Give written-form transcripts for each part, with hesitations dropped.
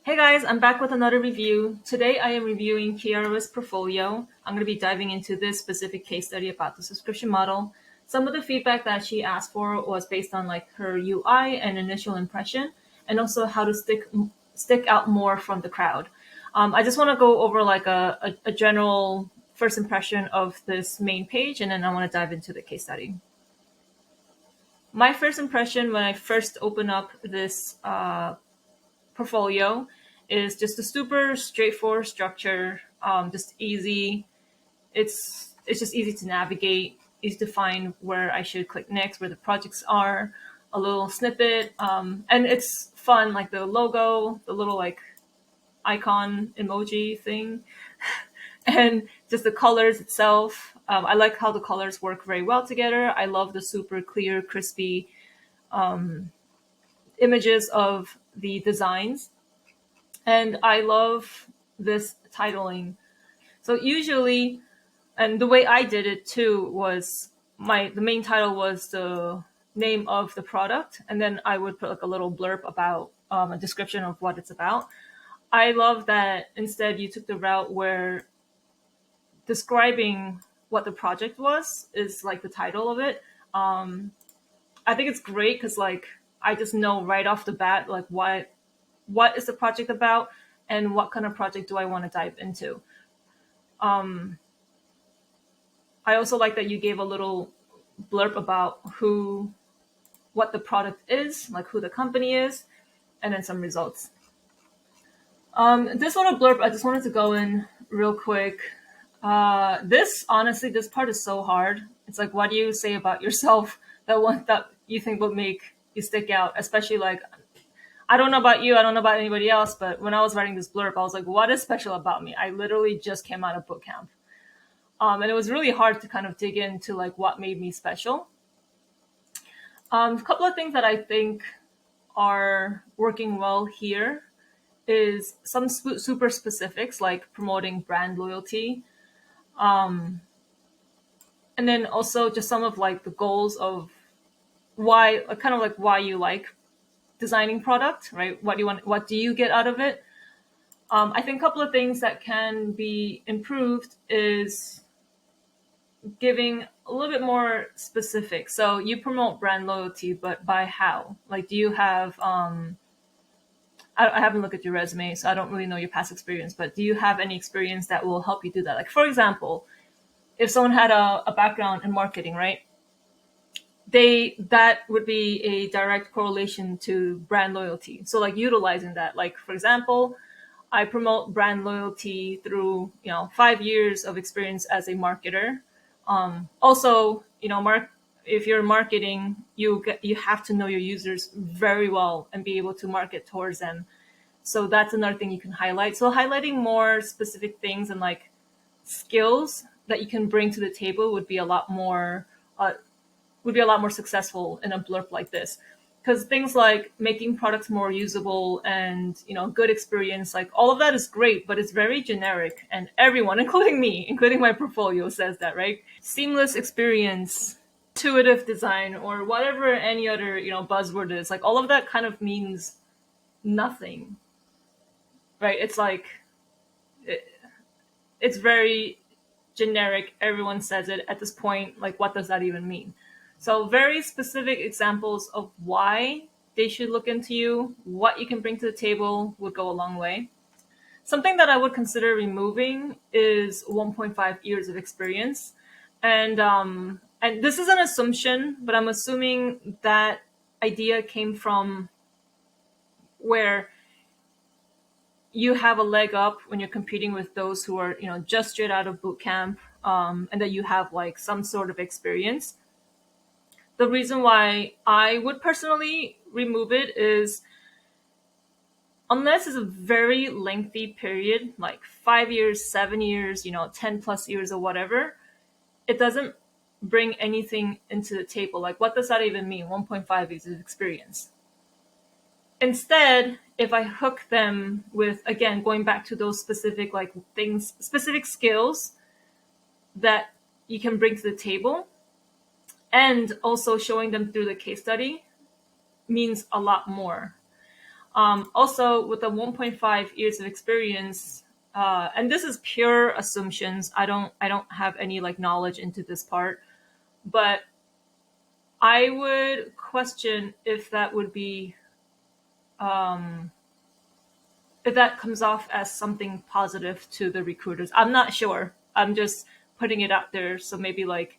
Hey guys, I'm back with another review. Today I am reviewing Khiara's portfolio. I'm going to be diving into this specific case study about the subscription model. Some of the feedback that she asked for was based on like her UI and initial impression, and also how to stick out more from the crowd. I just want to go over like a general first impression of this main page, and then I want to dive into the case study. My first impression when I first opened up this portfolio is just a super straightforward structure, just easy. It's just easy to navigate, easy to find where I should click next, where the projects are, a little snippet, and it's fun, like the logo, the little like icon emoji thing, and just the colors itself. I like how the colors work very well together. I love the super clear, crispy images of the designs. And I love this titling. So usually, and the way I did it too was the main title was the name of the product, and then I would put like a little blurb about a description of what it's about. I love that instead you took the route where describing what the project was is like the title of it. I think it's great because like I just know right off the bat like what is the project about and what kind of project do I want to dive into. I also like that you gave a little blurb about what the product is, like who the company is, and then some results. This little blurb, I just wanted to go in real quick. Honestly, this part is so hard. It's like, what do you say about yourself that you think would make you stick out? Especially like, I don't know about you, I don't know about anybody else, but when I was writing this blurb, I was like, what is special about me? I literally just came out of boot camp. And it was really hard to kind of dig into like what made me special. A couple of things that I think are working well here is some super specifics like promoting brand loyalty. And then also just some of like the goals of why, kind of like why you like designing product, right? What do you get out of it? I think a couple of things that can be improved is giving a little bit more specific. So you promote brand loyalty, but by how? Like, do you have, I haven't looked at your resume, so I don't really know your past experience, but do you have any experience that will help you do that? Like, for example, if someone had a background in marketing, right? That would be a direct correlation to brand loyalty. So like utilizing that, like for example, I promote brand loyalty through 5 years of experience as a marketer. Also, if you're marketing, you have to know your users very well and be able to market towards them. So that's another thing you can highlight. So highlighting more specific things and like skills that you can bring to the table would be a lot more successful in a blurb like this, because things like making products more usable and good experience, like all of that is great, but it's very generic, and everyone including me, including my portfolio, says that, right? Seamless experience, intuitive design, or whatever any other buzzword is, like all of that kind of means nothing, right? It's like it's very generic, everyone says it at this point, like what does that even mean? So very specific examples of why they should look into you, what you can bring to the table would go a long way. Something that I would consider removing is 1.5 years of experience. And this is an assumption, but I'm assuming that idea came from where you have a leg up when you're competing with those who are, just straight out of boot camp, and that you have like some sort of experience. The reason why I would personally remove it is unless it's a very lengthy period, like 5 years, 7 years, 10 plus years or whatever, it doesn't bring anything into the table. Like, what does that even mean? 1.5 years of experience. Instead, if I hook them with, again, going back to those specific like things, specific skills that you can bring to the table, and also showing them through the case study, means a lot more. Also, with the 1.5 years of experience, and this is pure assumptions. I don't have any like knowledge into this part, but I would question if that would be if that comes off as something positive to the recruiters. I'm not sure. I'm just putting it out there. So maybe like,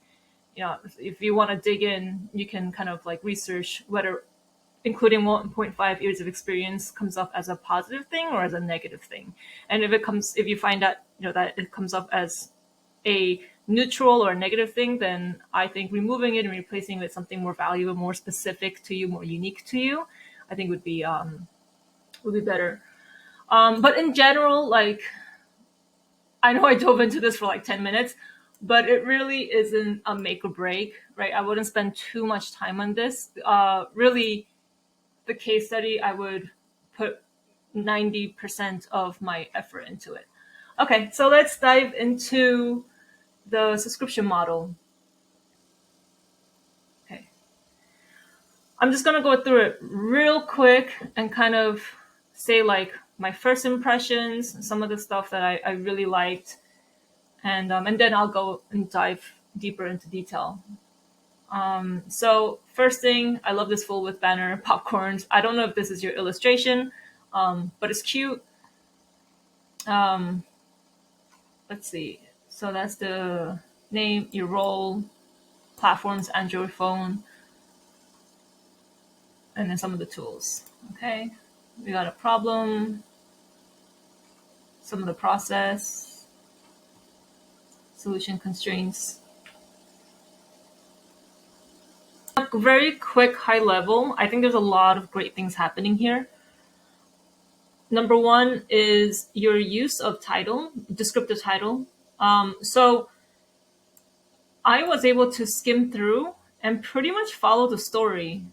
if you want to dig in, you can kind of like research whether including 1.5 years of experience comes off as a positive thing or as a negative thing. And if you find that, that it comes off as a neutral or a negative thing, then I think removing it and replacing it with something more valuable, more specific to you, more unique to you, I think would be better. But in general, like, I know I dove into this for like 10 minutes, but it really isn't a make or break, right? I wouldn't spend too much time on this. Really, the case study, I would put 90% of my effort into it. Okay, so let's dive into the subscription model. Okay. I'm just going to go through it real quick and kind of say like my first impressions, some of the stuff that I really liked, and then I'll go and dive deeper into detail. So first thing, I love this full width banner, popcorns. I don't know if this is your illustration, but it's cute. Let's see. So that's the name, your role, platforms, Android phone, and then some of the tools. Okay, we got a problem, some of the process, solution constraints. Very quick, high level. I think there's a lot of great things happening here. Number one is your use of title, descriptive title. So I was able to skim through and pretty much follow the story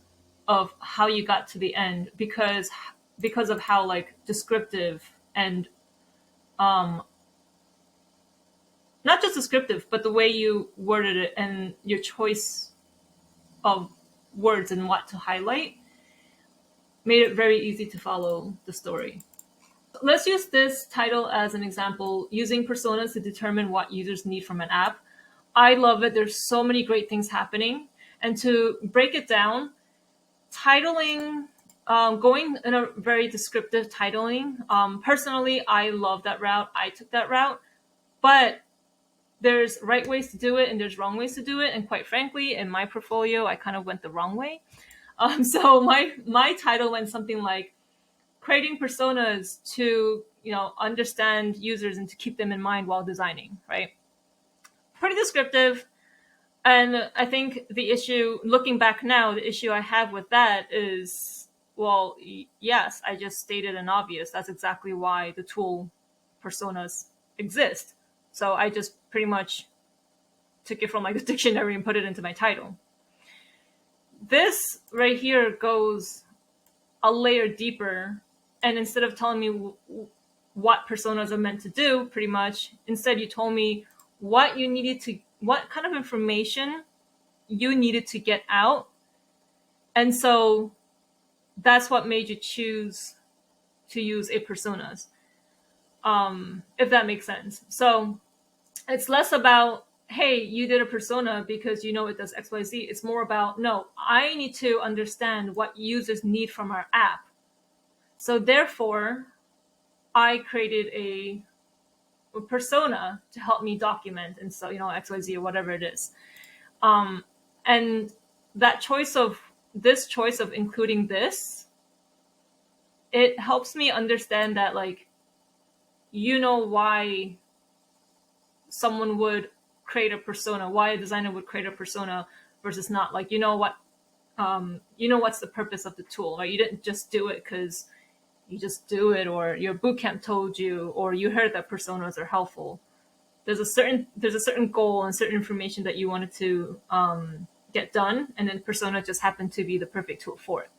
of how you got to the end because of how like descriptive and not just descriptive, but the way you worded it and your choice of words and what to highlight made it very easy to follow the story. Let's use this title as an example, using personas to determine what users need from an app. I love it. There's so many great things happening. And to break it down, titling, going in a very descriptive titling. Personally, I love that route. I took that route. But there's right ways to do it and there's wrong ways to do it. And quite frankly, in my portfolio, I kind of went the wrong way. So my title went something like creating personas to, understand users and to keep them in mind while designing, right? Pretty descriptive. And I think the issue, looking back now, the issue I have with that is, well, yes, I just stated an obvious. That's exactly why the tool personas exist. So I just pretty much took it from like the dictionary and put it into my title. This right here goes a layer deeper. And instead of telling me what personas are meant to do, pretty much, instead you told me what kind of information you needed to get out. And so that's what made you choose to use a personas, if that makes sense. So it's less about, hey, you did a persona because you know it does XYZ. It's more about, no, I need to understand what users need from our app. So therefore, I created a persona to help me document, and so, XYZ or whatever it is. And that choice of including this, it helps me understand that, like, why someone would create a persona, why a designer would create a persona versus not. Like, what's the purpose of the tool, right? You didn't just do it because you just do it, or your bootcamp told you, or you heard that personas are helpful. There's a certain goal and certain information that you wanted to get done, and then persona just happened to be the perfect tool for it.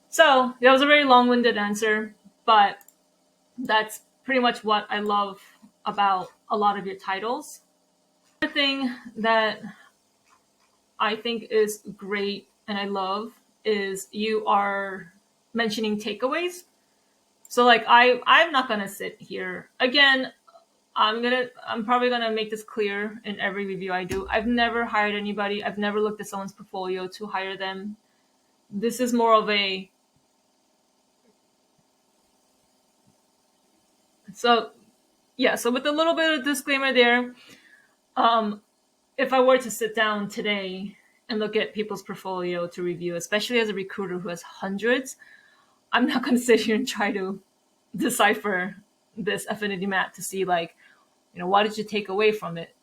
So that was a very long-winded answer, but that's pretty much what I love about a lot of your titles. Another thing that I think is great and I love is you are mentioning takeaways. So like I'm not gonna sit here again. I'm probably gonna make this clear in every review I do. I've never hired anybody. I've never looked at someone's portfolio to hire them. This is more of a so yeah. So with a little bit of disclaimer there, um, if I were to sit down today and look at people's portfolio to review, especially as a recruiter who has hundreds, I'm not going to sit here and try to decipher this affinity map to see like, what did you take away from it?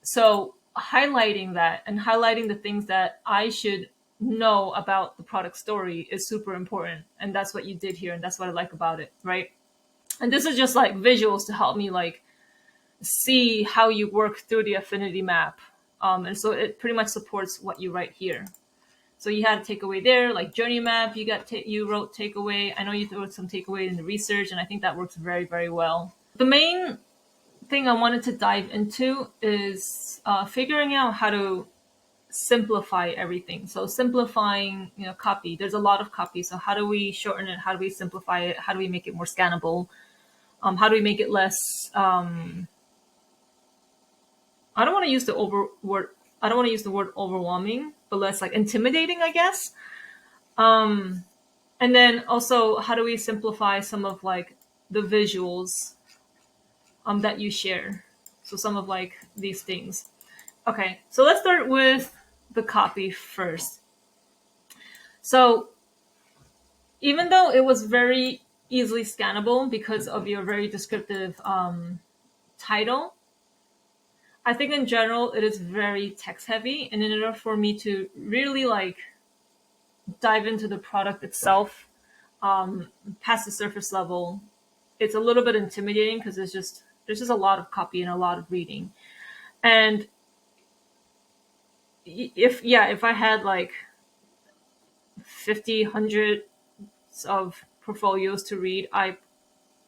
So highlighting that and highlighting the things that I should know about the product story is super important. And that's what you did here. And that's what I like about it. Right. And this is just like visuals to help me like see how you work through the affinity map. And so it pretty much supports what you write here. So you had a takeaway there, like journey map. You wrote takeaway. I know you wrote some takeaway in the research, and I think that works very, very well. The main thing I wanted to dive into is figuring out how to simplify everything. So simplifying, copy. There's a lot of copy. So how do we shorten it? How do we simplify it? How do we make it more scannable? How do we make it less? I don't want to use the word overwhelming, but less like intimidating, I guess. And then also, how do we simplify some of like the visuals that you share? So some of like these things. Okay, so let's start with the copy first. So even though it was very easily scannable because of your very descriptive title, I think in general it is very text heavy, and in order for me to really like dive into the product itself, past the surface level, it's a little bit intimidating because there's just a lot of copy and a lot of reading. And if I had like 50, hundreds of portfolios to read, I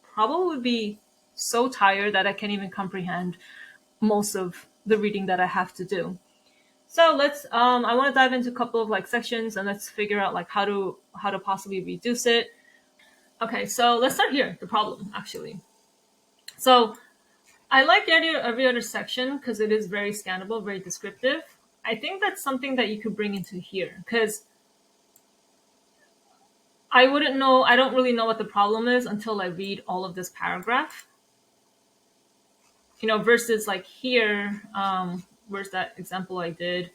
probably would be so tired that I can't even comprehend most of the reading that I have to do. So let's I want to dive into a couple of like sections, and let's figure out like how to possibly reduce it. Okay, so let's start here, the problem actually. So I like every other section because it is very scannable, very descriptive. I think that's something that you could bring into here because I don't really know what the problem is until I read all of this paragraph. Versus like here, where's that example I did?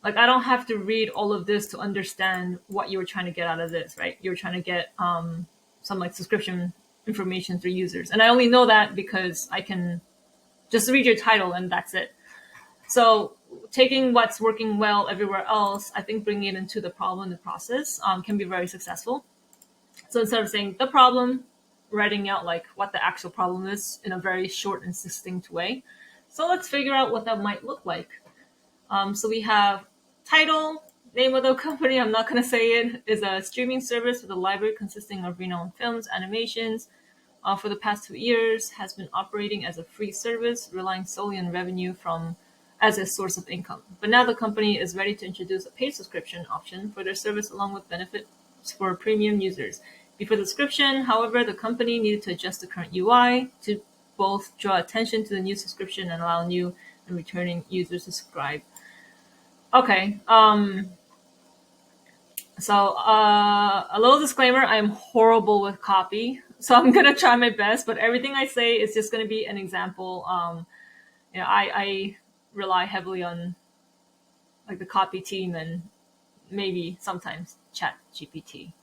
Like I don't have to read all of this to understand what you were trying to get out of this, right? You were trying to get some like subscription information through users. And I only know that because I can just read your title and that's it. So taking what's working well everywhere else, I think bringing it into the problem in the process can be very successful. So instead of saying the problem, writing out like what the actual problem is in a very short and succinct way. So let's figure out what that might look like. So we have title, name of the company, I'm not going to say it, is a streaming service with a library consisting of renowned films, animations. For the past 2 years, has been operating as a free service, relying solely on revenue from as a source of income. But now the company is ready to introduce a paid subscription option for their service along with benefits for premium users. Before the subscription, however, the company needed to adjust the current UI to both draw attention to the new subscription and allow new and returning users to subscribe. Okay. So a little disclaimer: I'm horrible with copy, so I'm gonna try my best. But everything I say is just gonna be an example. I rely heavily on like the copy team and maybe sometimes Chat GPT.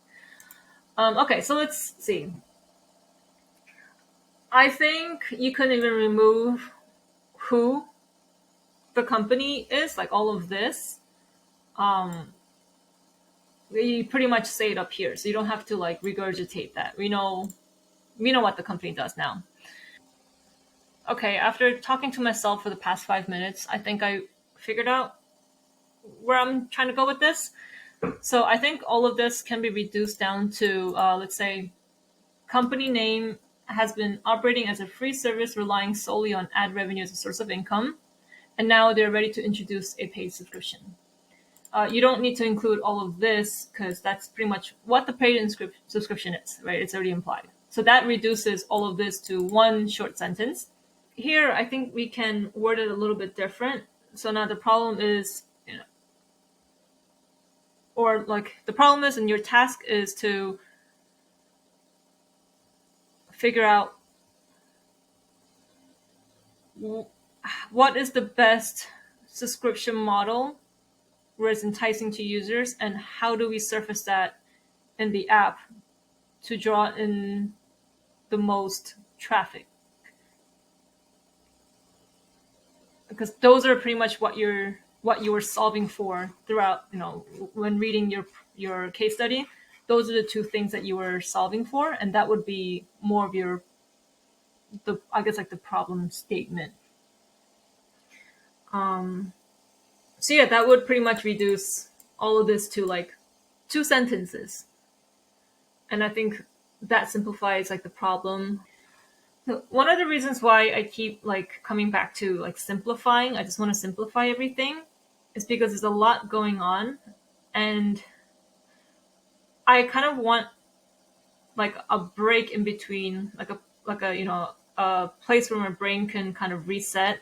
Okay, so let's see. I think you can even remove who the company is, like all of this. You pretty much say it up here, so you don't have to like regurgitate that. We know what the company does now. Okay, after talking to myself for the past 5 minutes, I think I figured out where I'm trying to go with this. So I think all of this can be reduced down to, let's say, company name has been operating as a free service relying solely on ad revenue as a source of income, and now they're ready to introduce a paid subscription. you don't need to include all of this because that's pretty much what the paid subscription is, right? It's already implied. So that reduces all of this to one short sentence. Here, I think we can word it a little bit different. So now the problem is, or like the problem is, and your task is to figure out what is the best subscription model where it's enticing to users, and how do we surface that in the app to draw in the most traffic. Because those are pretty much what you were solving for throughout, when reading your case study. Those are the two things that you were solving for, and that would be more of I guess like the problem statement. So yeah, that would pretty much reduce all of this to like 2 sentences. And I think that simplifies like the problem. So one of the reasons why I keep like coming back to like simplifying, I just want to simplify everything, is because there's a lot going on, and I kind of want like a break in between, like a place where my brain can kind of reset,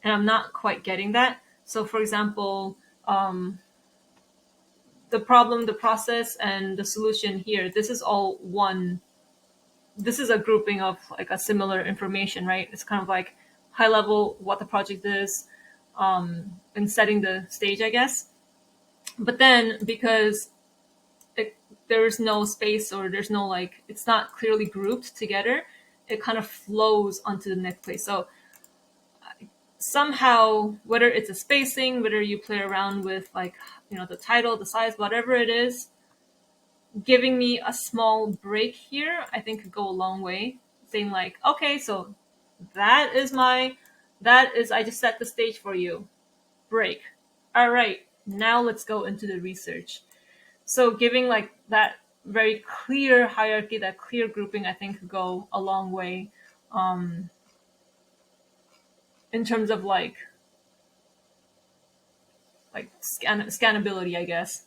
and I'm not quite getting that. So for example, the problem, the process, and the solution here, this is all one. This is a grouping of like a similar information, right? It's kind of like high level what the project is, and setting the stage, I guess. But then because there's no space, or there's no like, it's not clearly grouped together, it kind of flows onto the next place. So somehow, whether it's a spacing, whether you play around with like, the title, the size, whatever it is, giving me a small break here, I think could go a long way. Saying like, okay, so I just set the stage for you. Break. All right, now let's go into the research. So giving like that very clear hierarchy, that clear grouping, I think could go a long way, in terms of like scannability, I guess.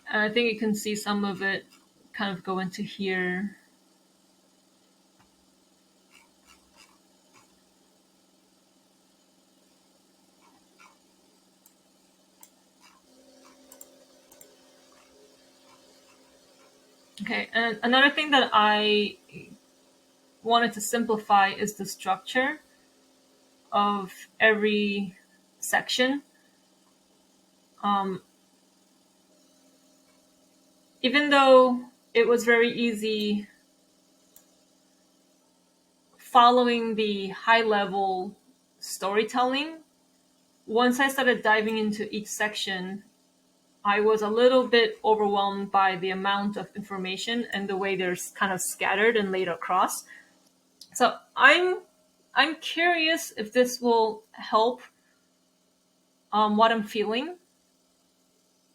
And I think you can see some of it kind of go into here. Okay, and another thing that I wanted to simplify is the structure of every section. Even though it was very easy following the high level storytelling, once I started diving into each section, I was a little bit overwhelmed by the amount of information and the way they're kind of scattered and laid across. So I'm curious if this will help what I'm feeling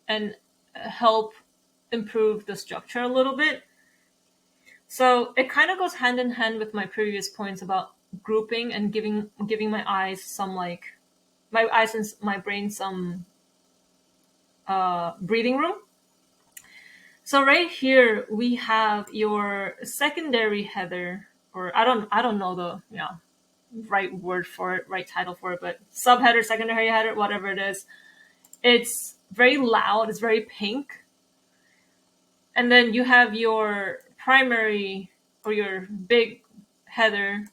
and help improve the structure a little bit. So it kind of goes hand in hand with my previous points about grouping and giving my eyes some like my eyes and my brain some breathing room. So right here we have your secondary header, or I don't know the right word for it, right title for it, but subheader, secondary header, whatever it is. It's very loud, it's very pink. And then you have your primary, or your big header,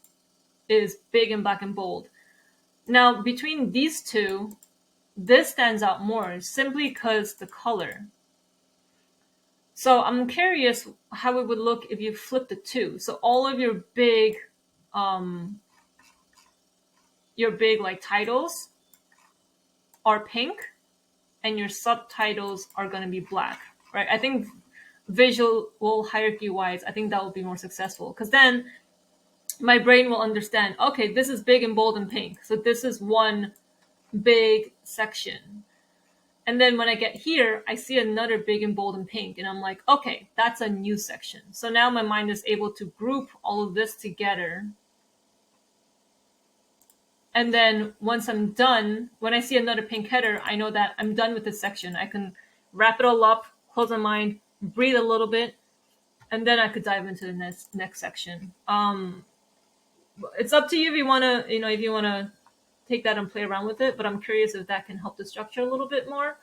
is big and black and bold. Now between these two, this stands out more simply because the color. So I'm curious how it would look if you flip the two. So all of your big like titles are pink, and your subtitles are going to be black, right? I think visual hierarchy wise, I think that will be more successful, because then my brain will understand, okay, this is big and bold and pink, so this is one big section. And then when I get here, I see another big and bold and pink, and I'm like, okay, that's a new section. So now my mind is able to group all of this together And then once I'm done, when I see another pink header, I know that I'm done with this section. I can wrap it all up, close my mind, breathe a little bit, and then I could dive into the next section. It's up to you if you want to, if you want to take that and play around with it, but I'm curious if that can help the structure a little bit more.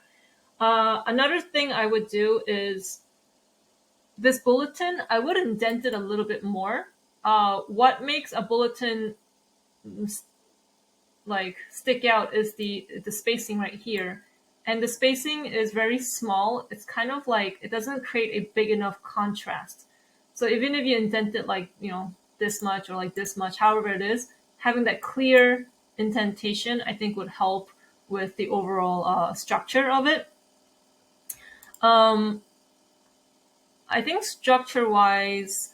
Another thing I would do is this bulletin, I would indent it a little bit more. What makes a bulletin like stick out is the spacing right here. And the spacing is very small. It's kind of like, it doesn't create a big enough contrast. So even if you indent it like, this much or like this much, however it is, having that clear indentation, I think would help with the overall structure of it. I think structure-wise,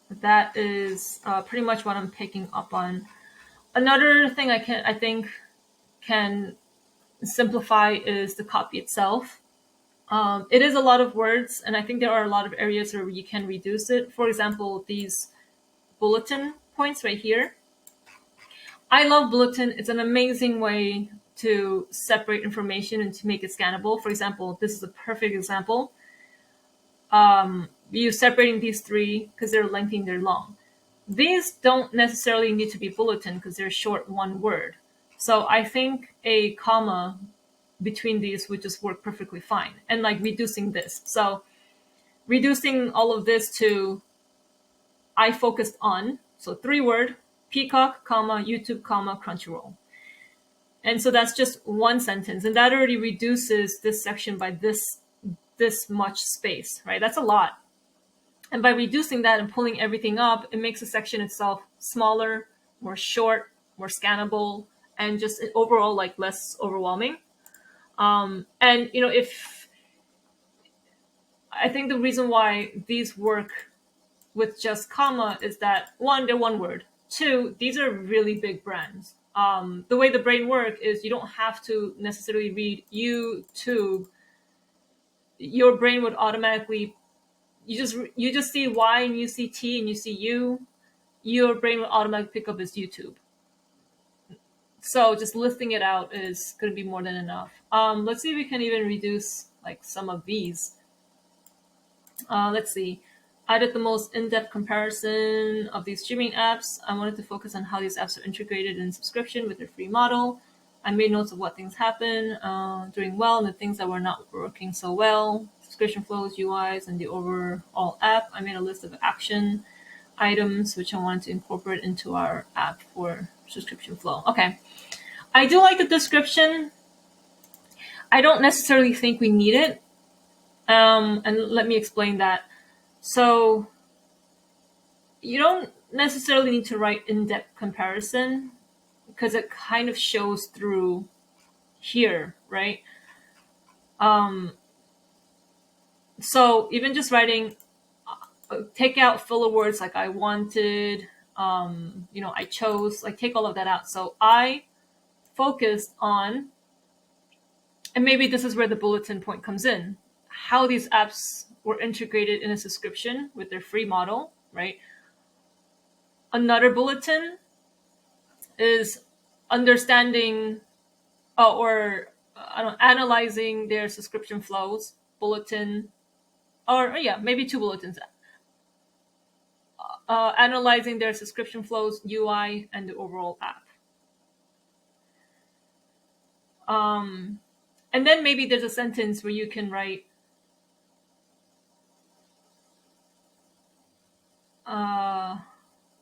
that is pretty much what I'm picking up on. Another thing I think can simplify is the copy itself. It is a lot of words, and I think there are a lot of areas where you can reduce it. For example, these bulletin points right here. I love bulletin. It's an amazing way to separate information and to make it scannable. For example, this is a perfect example. You separating these three because they're lengthy and they're long. These don't necessarily need to be bulletin because they're short one word. So I think a comma between these would just work perfectly fine. And like reducing this. So reducing all of this to I focused on, so 3-word, Peacock, comma, YouTube, comma, Crunchyroll. And so that's just one sentence. And that already reduces this section by this much space, right? That's a lot. And by reducing that and pulling everything up, it makes the section itself smaller, more short, more scannable, and just overall like less overwhelming. And if I think the reason why these work with just comma is that 1, they're one word. 2, these are really big brands. The way the brain works is you don't have to necessarily read YouTube. Your brain would automatically, you just see Y and you see T and you see U. Your brain will automatically pick up as YouTube. So just listing it out is going to be more than enough. Let's see if we can even reduce like some of these. Let's see. I did the most in-depth comparison of these streaming apps. I wanted to focus on how these apps are integrated in subscription with their free model. I made notes of what things happen doing well and the things that were not working so well, subscription flows, UIs, and the overall app. I made a list of action items which I wanted to incorporate into our app for subscription flow. Okay. I do like the description. I don't necessarily think we need it. And let me explain that. So you don't necessarily need to write in-depth comparison because it kind of shows through here, right? So even just writing, take out filler words like I wanted, I chose, like take all of that out. So I focused on, and maybe this is where the bulletin point comes in, how these apps were integrated in a subscription with their free model, right? Another bulletin is understanding analyzing their subscription flows, bulletin, or maybe 2 bulletins. Analyzing their subscription flows, UI, and the overall app. And then maybe there's a sentence where you can write,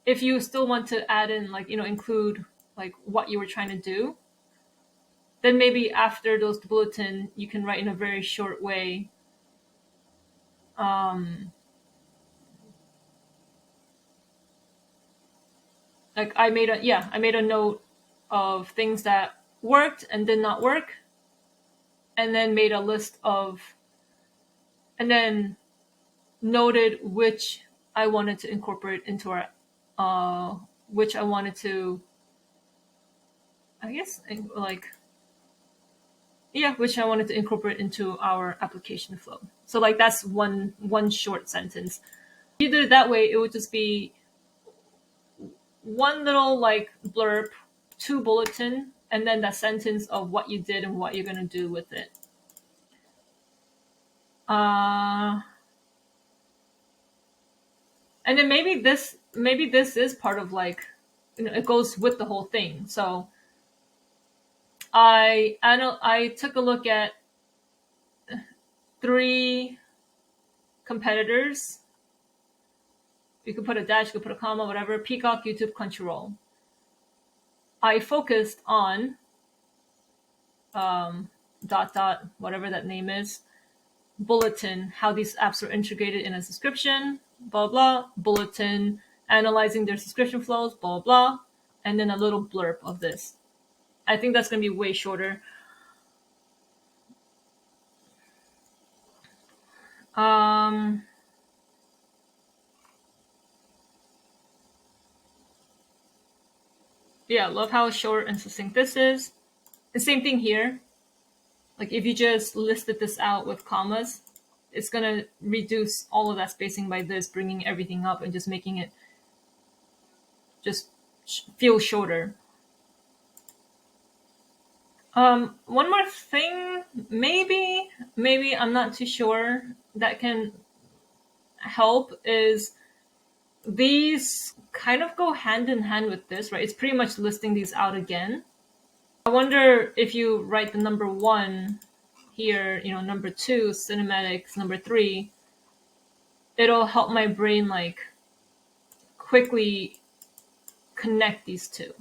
if you still want to add in, like, include like what you were trying to do, then maybe after those bulletin, you can write in a very short way. Like I made a note of things that worked and did not work, and then made a list of, and then noted which I wanted to incorporate into our, which I wanted to, which I wanted to incorporate into our application flow. So like that's one short sentence. Either that way, it would just be one little like blurb, two bulletin, and then that sentence of what you did and what you're going to do with it. And then maybe this is part of like, it goes with the whole thing. So I took a look at 3 competitors. You could put a dash, you could put a comma, whatever. Peacock, YouTube, Crunchyroll. I focused on dot dot whatever that name is, bulletin, how these apps are integrated in a subscription, blah blah, bulletin, analyzing their subscription flows, blah blah, and then a little blurb of this. I think that's going to be way shorter. Yeah, love how short and succinct this is. The same thing here. Like if you just listed this out with commas, it's going to reduce all of that spacing by this, bringing everything up and just making it just feel shorter. One more thing, maybe I'm not too sure, that can help is these kind of go hand in hand with this, right? It's pretty much listing these out again. I wonder if you write the number 1 here, number 2, cinematics, number 3, it'll help my brain like quickly connect these two.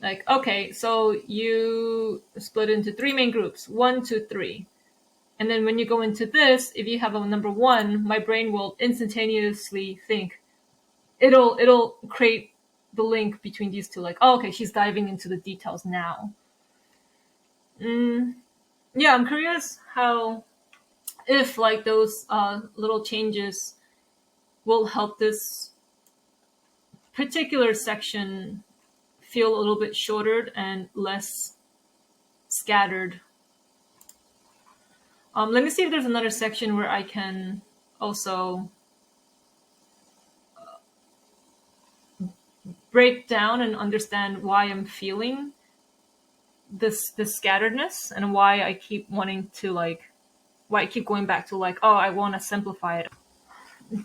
Like, okay, so you split into 3 main groups, 1, 2, 3. And then when you go into this, if you have a number 1, my brain will instantaneously think, it'll create the link between these two. Like, oh, okay, she's diving into the details now. Yeah, I'm curious if like those little changes will help this particular section feel a little bit shorter and less scattered. Let me see if there's another section where I can also break down and understand why I'm feeling this scatteredness and why I keep wanting to why I keep going back to oh, I want to simplify it.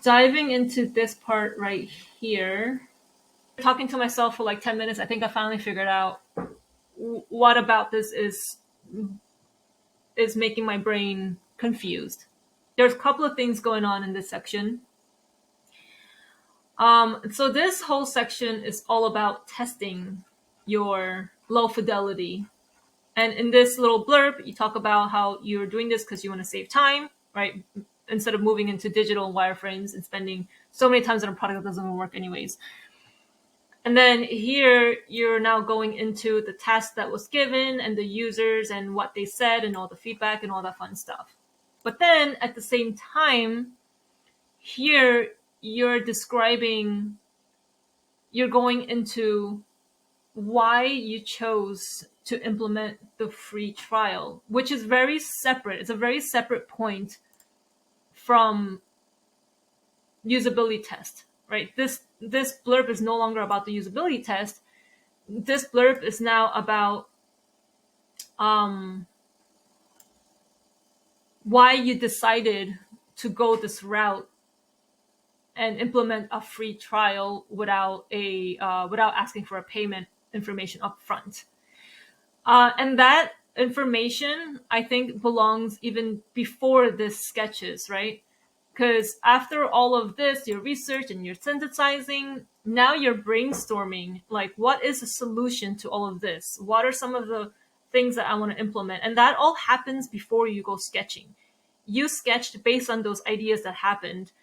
Diving into this part right here, talking to myself for like 10 minutes, I think I finally figured out what about this is making my brain confused. There's a couple of things going on in this section. So this whole section is all about testing your low fidelity. And in this little blurb, you talk about how you're doing this because you want to save time, right? Instead of moving into digital wireframes and spending so many times on a product that doesn't even work anyways. And then here, you're now going into the task that was given and the users and what they said and all the feedback and all that fun stuff. But then at the same time, here, you're going into why you chose to implement the free trial, which is very separate. It's a very separate point from usability test, right? This blurb is no longer about the usability test. This blurb is now about why you decided to go this route and implement a free trial without asking for a payment information up front. And that information, I think, belongs even before this sketches, right? Because after all of this, your research and your synthesizing, now you're brainstorming, like, what is the solution to all of this? What are some of the things that I want to implement? And that all happens before you go sketching. You sketched based on those ideas that happened.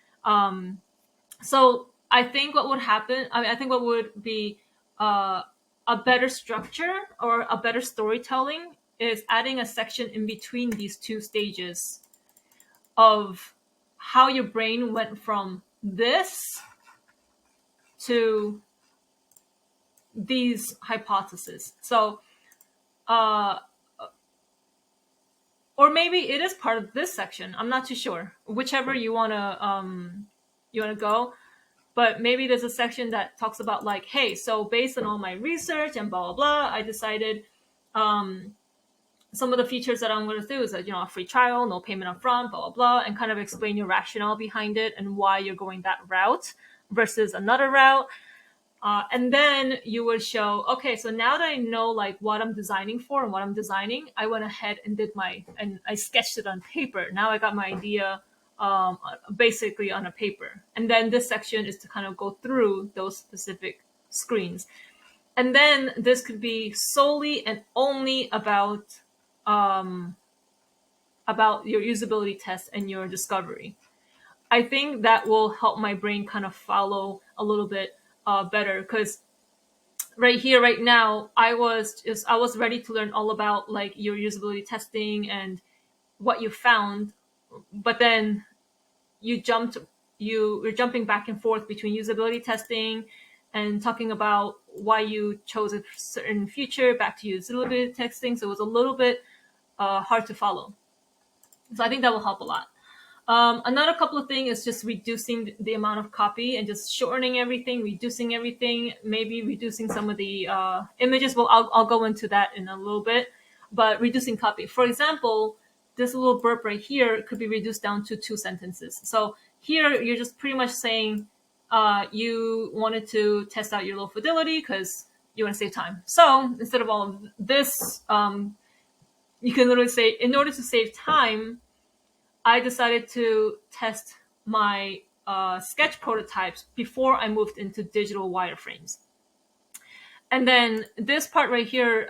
So I think what would happen, I think what would be a better structure or a better storytelling is adding a section in between these two stages of how your brain went from this to these hypotheses. So, or maybe it is part of this section. I'm not too sure. Whichever you wanna go. but maybe there's a section that talks about like, hey, so based on all my research and blah blah blah, I decided some of the features that I'm going to do is that, a free trial, no payment up front, blah blah blah, and kind of explain your rationale behind it and why you're going that route versus another route. And then you would show, okay, so now that I know like what I'm designing for and what I'm designing, I went ahead and and I sketched it on paper. Now I got my idea basically on a paper. And then this section is to kind of go through those specific screens. And then this could be solely and only about your usability test and your discovery. I think that will help my brain kind of follow a little bit better, because right here, right now, I was ready to learn all about like your usability testing and what you found, but then you're jumping back and forth between usability testing and talking about why you chose a certain feature, back to usability testing. So it was a little bit hard to follow. So I think that will help a lot. Another couple of things is just reducing the amount of copy and just shortening everything, reducing everything, maybe reducing some of the images. Well, I'll go into that in a little bit, but reducing copy. For example, this little burp right here could be reduced down to 2 sentences. So here you're just pretty much saying you wanted to test out your low fidelity because you want to save time. So instead of all of this, you can literally say, in order to save time, I decided to test my sketch prototypes before I moved into digital wireframes. And then this part right here,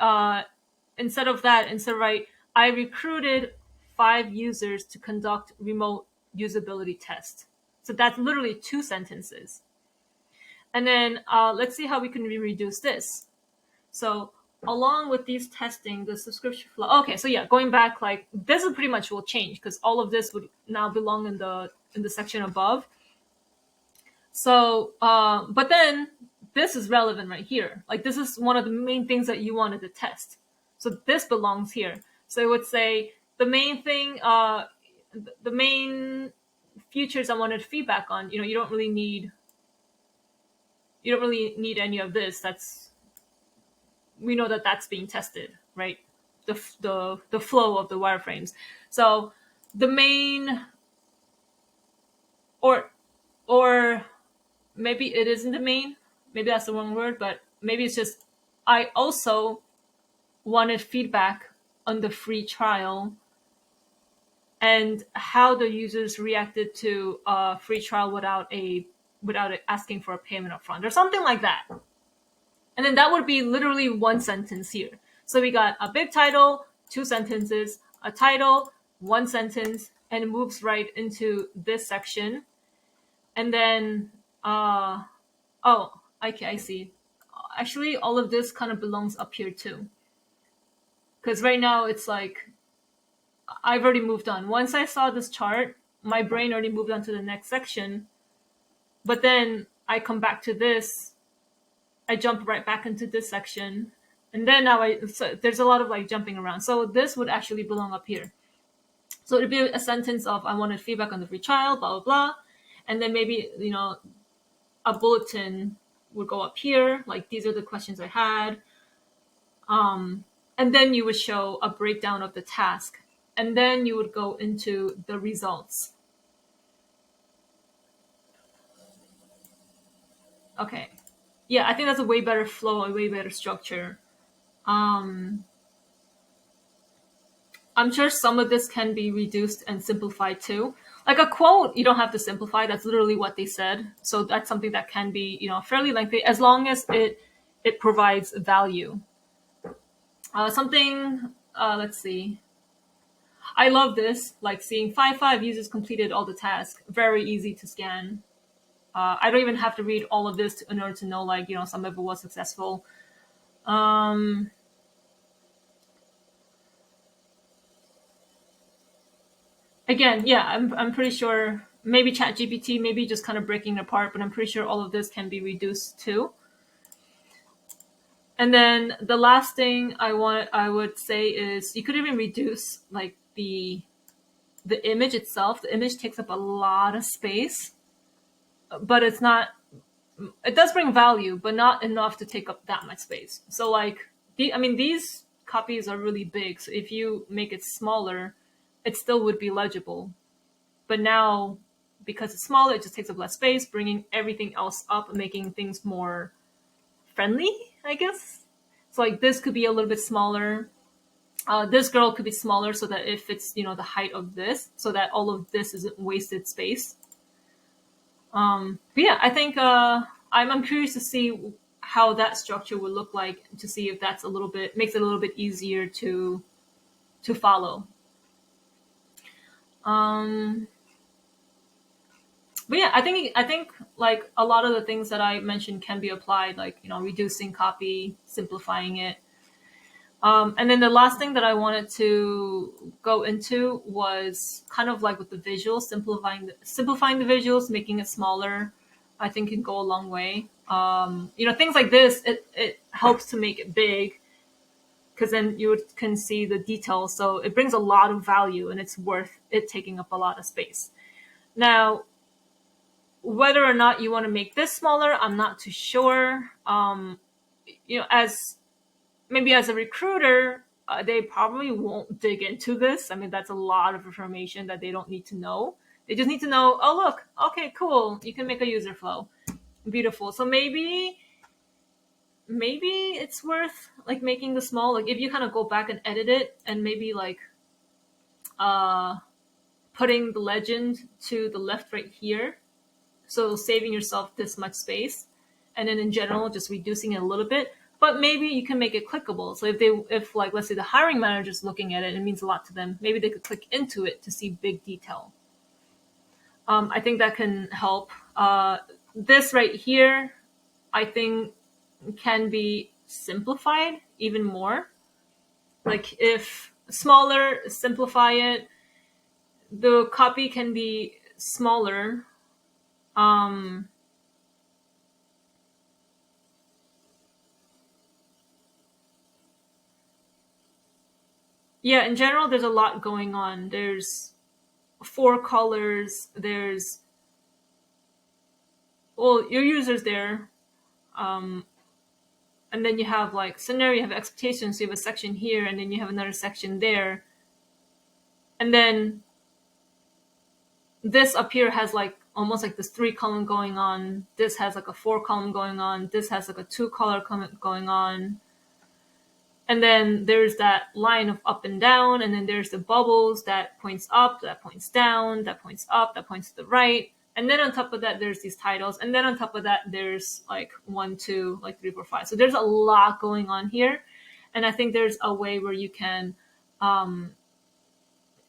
instead of I recruited 5 users to conduct remote usability tests. So that's literally 2 sentences. And then let's see how we can reduce this. So along with these testing, the subscription flow. Okay, so yeah, going back, like this is pretty much will change because all of this would now belong in the section above. So, but then this is relevant right here. Like this is one of the main things that you wanted to test. So this belongs here. So I would say the main thing, the main features I wanted feedback on. You don't really need any of this. We know that that's being tested, right? The flow of the wireframes. So the main, or maybe it isn't the main. Maybe that's the wrong word, but maybe it's just I also wanted feedback on the free trial and how the users reacted to a free trial without asking for a payment upfront or something like that. And then that would be literally 1 sentence here. So we got a big title, 2 sentences, a title, 1 sentence, and it moves right into this section. And then, okay, I see. Actually, all of this kind of belongs up here too. Because right now it's like, I've already moved on. Once I saw this chart, my brain already moved on to the next section. But then I come back to this, I jump right back into this section, and then now there's a lot of like jumping around. So this would actually belong up here. So it'd be a sentence of I wanted feedback on the free trial, blah blah blah, and then maybe a bulletin would go up here, like these are the questions I had, and then you would show a breakdown of the task, and then you would go into the results. Okay. Yeah, I think that's a way better flow, a way better structure. I'm sure some of this can be reduced and simplified too. Like a quote, you don't have to simplify. That's literally what they said. So that's something that can be, fairly lengthy as long as it provides value. Let's see. I love this, like seeing 5 users completed all the tasks. Very easy to scan. I don't even have to read all of this in order to know, like, some of it was successful. Again, yeah, I'm pretty sure maybe ChatGPT, maybe just kind of breaking it apart, but I'm pretty sure all of this can be reduced too. And then the last thing I would say is you could even reduce like the image itself. The image takes up a lot of space, but it's not it does bring value, but not enough to take up that much space. So like, I mean, these copies are really big. So if you make it smaller, it still would be legible. But now, because it's smaller, it just takes up less space, bringing everything else up, making things more friendly, I guess. So like this could be a little bit smaller. This girl could be smaller so that if it's, the height of this, so that all of this isn't wasted space. But yeah, I think I'm curious to see how that structure would look like, to see if that's a little bit makes it a little bit easier to follow. Um, but yeah, I think like a lot of the things that I mentioned can be applied, like reducing copy, simplifying it. And then the last thing that I wanted to go into was kind of like with the visuals, simplifying the visuals, making it smaller. I think can go a long way. Things like this, it helps to make it big, because then you can see the details. So it brings a lot of value, and it's worth it taking up a lot of space. Now, whether or not you want to make this smaller, I'm not too sure. As maybe as a recruiter, they probably won't dig into this. I mean, that's a lot of information that they don't need to know. They just need to know, oh, look, okay, cool. You can make a user flow. Beautiful. So maybe it's worth like making the small, like if you kind of go back and edit it and maybe like uh, putting the legend to the left right here. So saving yourself this much space. And then in general, just reducing it a little bit. But maybe you can make it clickable. So if like, let's say the hiring manager is looking at it, it means a lot to them. Maybe they could click into it to see big detail. I think that can help. This right here, I think can be simplified even more. Like if smaller, simplify it. The copy can be smaller. Um, yeah, in general, there's a lot going on. There's 4 colors. There's, well, your users there. Um, and then you have like scenario, you have expectations. So you have a section here, and then you have another section there. And then this up here has like almost like this 3 column going on. This has like a 4 column going on. This has like a 2 color going on. And then there's that line of up and down, and then there's the bubbles that points up, that points down, that points up, that points to the right. And then on top of that, there's these titles. And then on top of that, there's like 1, 2, like 3, 4, 5. So there's a lot going on here. And I think there's a way where you can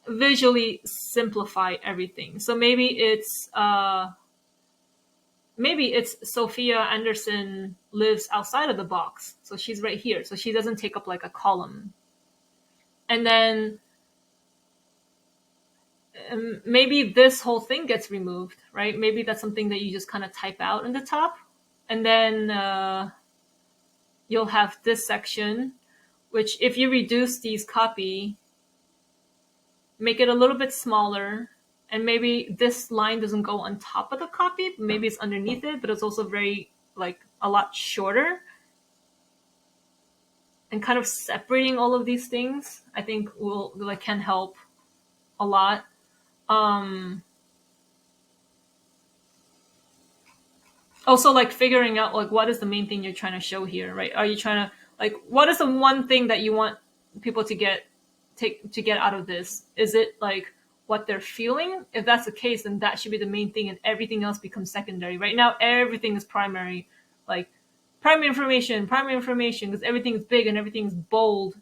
visually simplify everything. So maybe it's Sophia Anderson lives outside of the box. So she's right here. So she doesn't take up like a column. And then maybe this whole thing gets removed, right? Maybe that's something that you just kind of type out in the top. And then you'll have this section, which if you reduce these copy, make it a little bit smaller, and maybe this line doesn't go on top of the copy, maybe it's underneath it, but it's also very like a lot shorter. And kind of separating all of these things, I think can help a lot. Also, like figuring out like what is the main thing you're trying to show here, right? Are you trying to like what is the one thing that you want people to get out of this? Is it like what they're feeling? If that's the case, then that should be the main thing, and everything else becomes secondary. Right now, everything is primary, like primary information, because everything is big and everything is bold.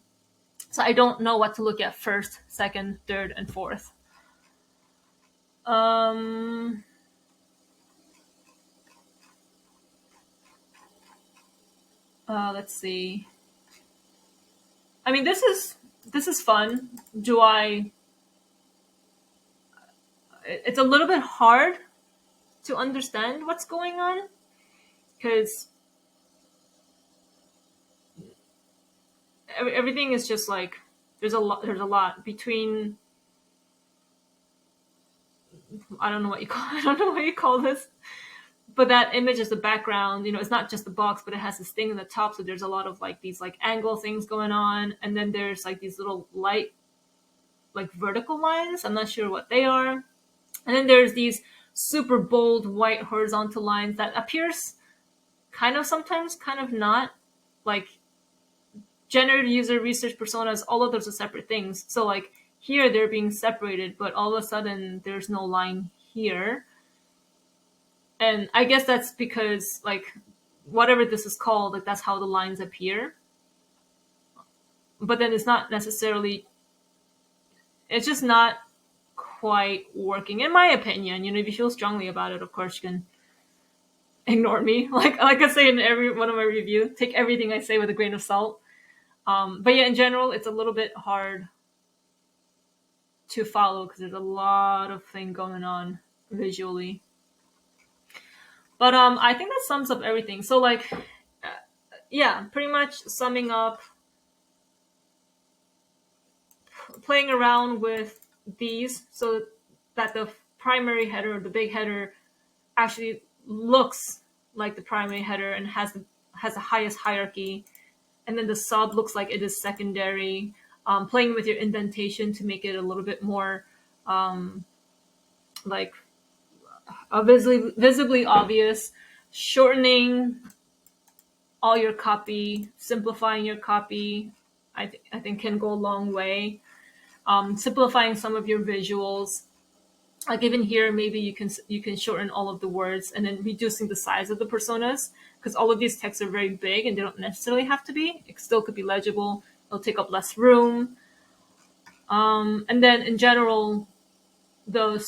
So I don't know what to look at first, second, third, and fourth. Let's see. I mean, this is fun. It's a little bit hard to understand what's going on, because everything is just like there's a lot between. I don't know what you call this, but that image is the background. It's not just the box, but it has this thing in the top. So there's a lot of like these like angle things going on, and then there's like these little light like vertical lines. I'm not sure what they are. And then there's these super bold white horizontal lines that appears kind of sometimes, kind of not. Like generative user research personas, all of those are separate things. So like here they're being separated, but all of a sudden there's no line here. And I guess that's because like whatever this is called, like that's how the lines appear. But then it's not necessarily, it's just not quite working, in my opinion. If you feel strongly about it, of course you can ignore me. Like I say in every one of my reviews, take everything I say with a grain of salt. But yeah, in general, it's a little bit hard to follow because there's a lot of thing going on visually. But I think that sums up everything. So like, yeah, pretty much summing up, playing around with these so that the primary header, the big header, actually looks like the primary header and has the highest hierarchy, and then the sub looks like it is secondary. Playing with your indentation to make it a little bit more like visibly obvious. Shortening all your copy, simplifying your copy, I think can go a long way. Simplifying some of your visuals, like even here, maybe you can shorten all of the words, and then reducing the size of the personas, because all of these texts are very big and they don't necessarily have to be. It still could be legible. It'll take up less room. And then in general, the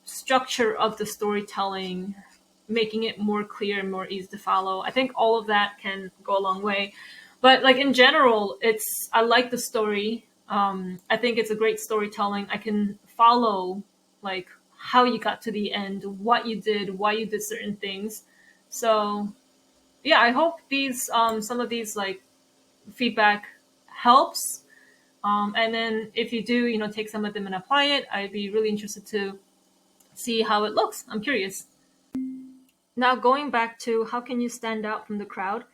structure of the storytelling, making it more clear and more easy to follow. I think all of that can go a long way. But like in general, I like the story. I think it's a great storytelling. I can follow like how you got to the end, what you did, why you did certain things. So yeah, I hope these some of these like feedback helps. And then if you do, take some of them and apply it, I'd be really interested to see how it looks. I'm curious. Now, going back to how can you stand out from the crowd,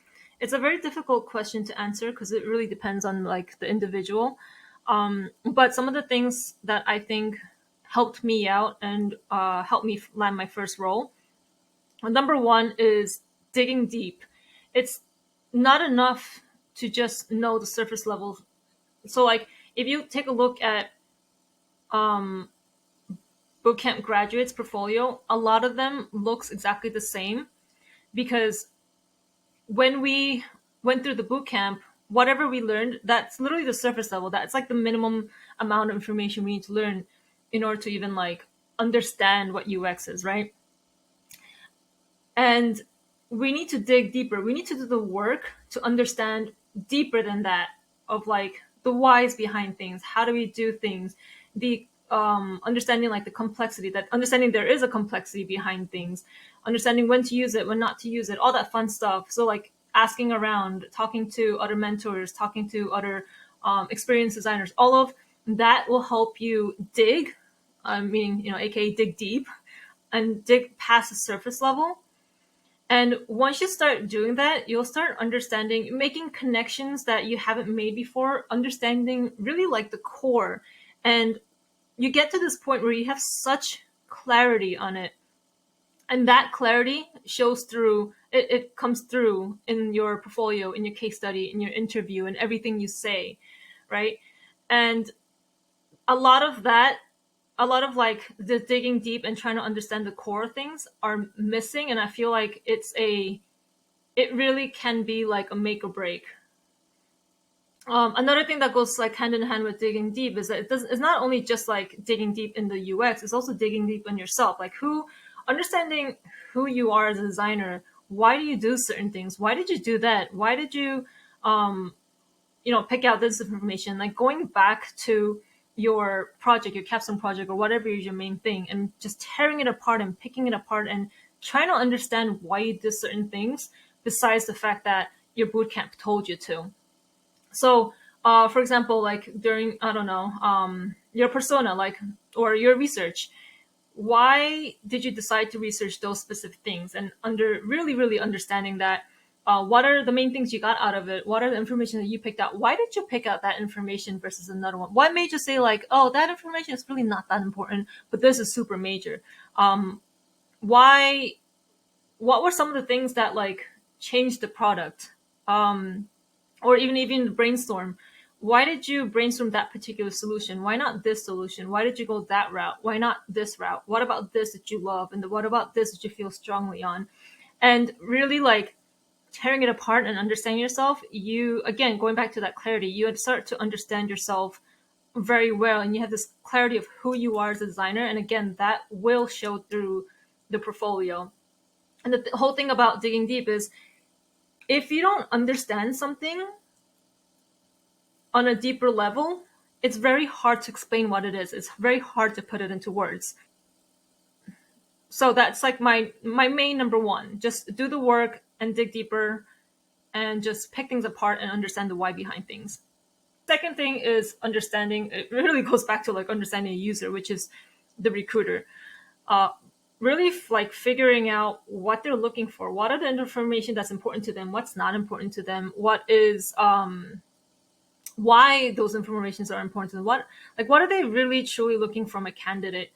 it's a very difficult question to answer because it really depends on like the individual. But some of the things that I think helped me out and helped me land my first role. Number one is digging deep. It's not enough to just know the surface level. So, like, if you take a look at um, bootcamp graduates' portfolio, a lot of them looks exactly the same because when we went through the boot camp, whatever we learned, that's literally the surface level. That's like the minimum amount of information we need to learn in order to even like understand what UX is, right? And we need to dig deeper. We need to do the work to understand deeper than that, of like the whys behind things. How do we do things? The understanding like the complexity, that understanding there is a complexity behind things, understanding when to use it, when not to use it, all that fun stuff. So like asking around, talking to other mentors, talking to other experienced designers, all of that will help you dig, meaning, aka dig deep and dig past the surface level. And once you start doing that, you'll start understanding, making connections that you haven't made before, understanding really like the core. And you get to this point where you have such clarity on it. And that clarity shows through, it comes through in your portfolio, in your case study, in your interview, and everything you say, right? And a lot of that, a lot of like the digging deep and trying to understand the core things are missing. And I feel like it really can be like a make or break. Another thing that goes like hand in hand with digging deep is that it's not only just like digging deep in the UX, it's also digging deep in yourself. Like understanding who you are as a designer. Why do you do certain things? Why did you do that? Why did you, pick out this information? Like going back to your project, your capstone project, or whatever is your main thing, and just tearing it apart and picking it apart and trying to understand why you did certain things, besides the fact that your bootcamp told you to. So, for example, like during, I don't know, your persona, like, or your research, why did you decide to research those specific things, and really understanding that, what are the main things you got out of it, what are the information that you picked out, why did you pick out that information versus another one, what made you say like, oh, that information is really not that important but this is super major. Why What were some of the things that like changed the product, um, or even brainstorm, why did you brainstorm that particular solution, why not this solution, why did you go that route, why not this route, what about this that you love, and what about this that you feel strongly on. And really like tearing it apart and understanding yourself, you again going back to that clarity, you had start to understand yourself very well, and you have this clarity of who you are as a designer, and again that will show through the portfolio. And the whole thing about digging deep is, if you don't understand something on a deeper level, it's very hard to explain what it is. It's very hard to put it into words. So that's like my main number one. Just do the work and dig deeper and just pick things apart and understand the why behind things. Second thing is understanding. It really goes back to like understanding a user, which is the recruiter. Uh, really like figuring out what they're looking for. What are the information that's important to them? What's not important to them? What is why those informations are important, what are they really truly looking from a candidate.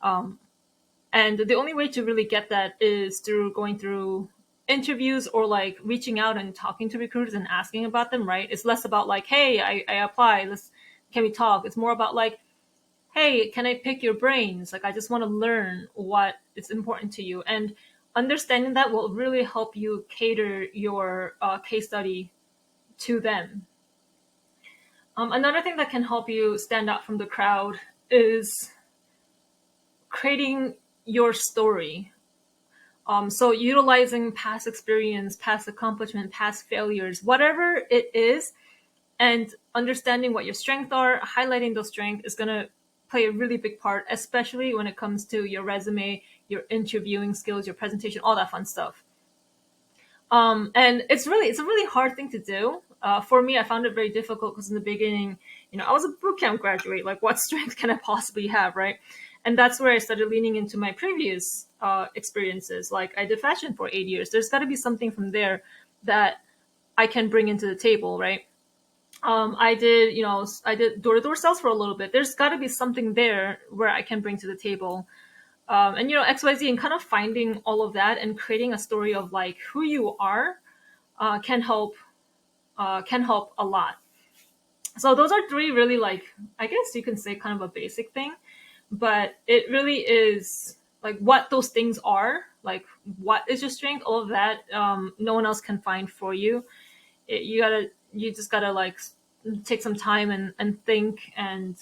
And the only way to really get that is through going through interviews or like reaching out and talking to recruiters and asking about them, right? It's less about like, hey, I apply, can we talk. It's more about like, hey, can I pick your brains, like I just want to learn what is important to you. And understanding that will really help you cater your case study to them. Another thing that can help you stand out from the crowd is creating your story. So utilizing past experience, past accomplishment, past failures, whatever it is, and understanding what your strengths are, highlighting those strengths is going to play a really big part, especially when it comes to your resume, your interviewing skills, your presentation, all that fun stuff. And it's a really hard thing to do. For me, I found it very difficult because in the beginning, I was a bootcamp graduate. Like, what strength can I possibly have, right? And that's where I started leaning into my previous experiences. Like, I did fashion for 8 years. There's got to be something from there that I can bring into the table, right? I did door-to-door sales for a little bit. There's got to be something there where I can bring to the table. And XYZ, and kind of finding all of that and creating a story of like who you are can help a lot. So those are three really, like, I guess you can say kind of a basic thing, but it really is like what those things are, like what is your strength, all of that. No one else can find for you. You just gotta like take some time and think and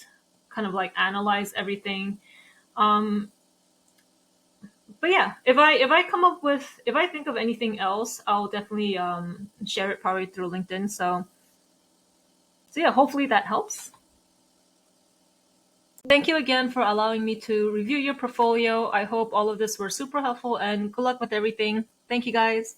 kind of like analyze everything. Um, but yeah, if I think of anything else, I'll definitely share it probably through LinkedIn. So yeah, hopefully that helps. Thank you again for allowing me to review your portfolio. I hope all of this were super helpful, and good luck with everything. Thank you guys.